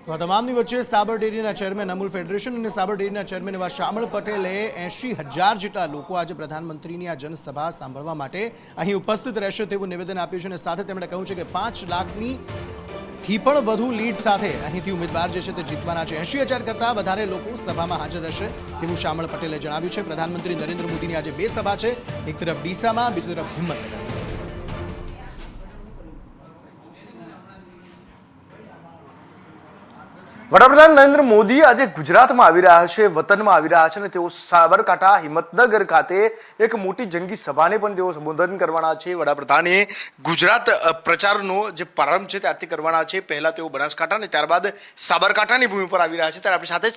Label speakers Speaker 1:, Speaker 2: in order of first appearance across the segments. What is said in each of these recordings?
Speaker 1: તો આ તમામની વચ્ચે સાબર ડેરીના ચેરમેન અમૂલ ફેડરેશન અને સાબર ડેરીના ચેરમેન એવા શામળ પટેલે 80,000 જેટલા લોકો આજે પ્રધાનમંત્રીની આ જનસભા સાંભળવા માટે અહીં ઉપસ્થિત રહેશે તેવું નિવેદન આપ્યું છે અને સાથે તેમણે કહ્યું છે કે 5 લાખની થી પણ વધુ લીડ સાથે અહીંથી ઉમેદવાર જે છે તે જીતવાના છે। 80,000 કરતાં વધારે લોકો સભામાં હાજર રહેશે તેવું શામળ પટેલે જણાવ્યું છે। પ્રધાનમંત્રી નરેન્દ્ર મોદીની આજે 2 સભા છે, એક તરફ ડીસામાં, બીજી તરફ હિંમતનગર।
Speaker 2: વડાપ્રધાન નરેન્દ્ર મોદી આજે ગુજરાતમાં આવી રહ્યા છે, વતનમાં આવી રહ્યા છે અને તેઓ સાબરકાંઠા હિંમતનગર ખાતે એક મોટી જંગી સભાને પણ તેઓ સંબોધન કરવાના છે। વડાપ્રધાને ગુજરાત પ્રચારનો જે પ્રારંભ છે તે આજથી કરવાના છે। પહેલા તેઓ બનાસકાંઠા અને ત્યારબાદ સાબરકાંઠાની ભૂમિ પર આવી રહ્યા છે। ત્યારે આપણી સાથે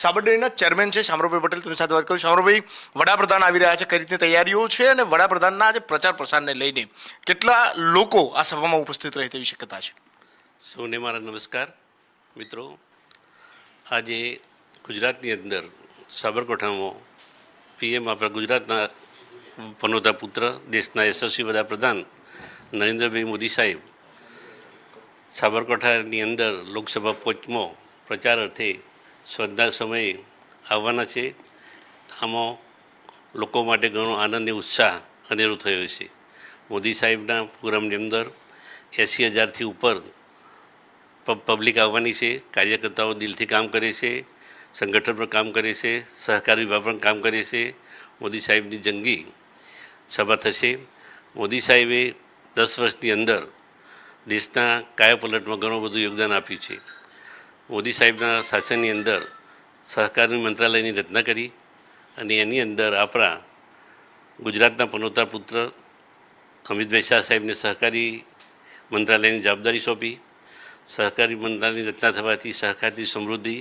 Speaker 2: સાબર ડેરીના ચેરમેન છે શામળભાઈ પટેલ, તેમની સાથે વાત કરું। શામળભાઈ, વડાપ્રધાન આવી રહ્યા છે, કઈ રીતની તૈયારીઓ છે અને વડાપ્રધાનના આજે પ્રચાર પ્રસારને લઈને કેટલા લોકો આ સભામાં ઉપસ્થિત રહે તેવી શક્યતા છે?
Speaker 3: સૌને મારા નમસ્કાર મિત્રો। આજે ગુજરાતની અંદર સાબરકાંઠામાં પીએમ આપણા ગુજરાતના પનોતા પુત્ર, દેશના યશસ્વી વડાપ્રધાન નરેન્દ્રભાઈ મોદી સાહેબ સાબરકાંઠાની અંદર લોકસભા પહોંચમાં પ્રચાર અર્થે સ્વચ્છતા સમયે આવવાના છે। આમાં લોકો માટે ઘણો આનંદ અને ઉત્સાહ અનેરો થયો છે। મોદી સાહેબના પ્રોગ્રામની અંદર 80,000થી ઉપર પબ્લિક આવવાની છે। કાર્યકર્તાઓ દિલથી કામ કરે છે, સંગઠન પર કામ કરે છે, સહકાર વિભાગ પર કામ કરે છે। મોદી સાહેબની જંગી સભા થશે। મોદી સાહેબે 10 વર્ષની અંદર દેશના કાયાપલટમાં ઘણું બધું યોગદાન આપ્યું છે। મોદી સાહેબના શાસનની અંદર સહકારની મંત્રાલયની રચના કરી અને એની અંદર આપણા ગુજરાતના પનોતા પુત્ર અમિતભાઈ શાહ સાહેબને સહકારી મંત્રાલયની જવાબદારી સોંપી। સહકારી મંત્રાલયની રચના થવાથી સહકારથી સમૃદ્ધિ,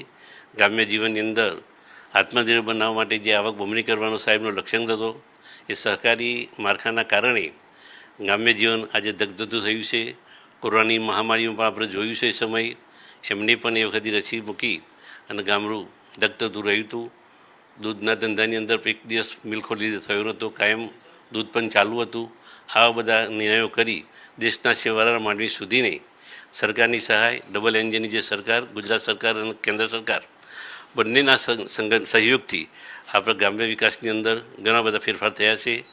Speaker 3: ગ્રામ્ય જીવનની અંદર આત્મનિર્ભર બનાવવા માટે જે આવક બમણી કરવાનો સાહેબનો લક્ષ્યાંક હતો, એ સહકારી માળખાના કારણે ગ્રામ્ય જીવન આજે ધગધગતું થયું છે। કોરોનાની મહામારીમાં પણ આપણે જોયું છે એ સમય એમને પણ એ વખતે રસી મૂકી અને ગામડું ધગધગતું રહ્યું હતું। દૂધના ધંધાની અંદર એક દિવસ મિલ ખોલી થયો નહોતો, કાયમ દૂધ પણ ચાલુ હતું। આવા બધા નિર્ણયો કરી દેશના છેવાડા માનવી સુધીને સરકારની સહાય, ડબલ એન્જિનની જે સરકાર, ગુજરાત સરકાર અને કેન્દ્ર સરકાર બંનેના સહયોગથી આપણા ગ્રામ્ય વિકાસની અંદર ઘણા બધા ફેરફાર થયા છે।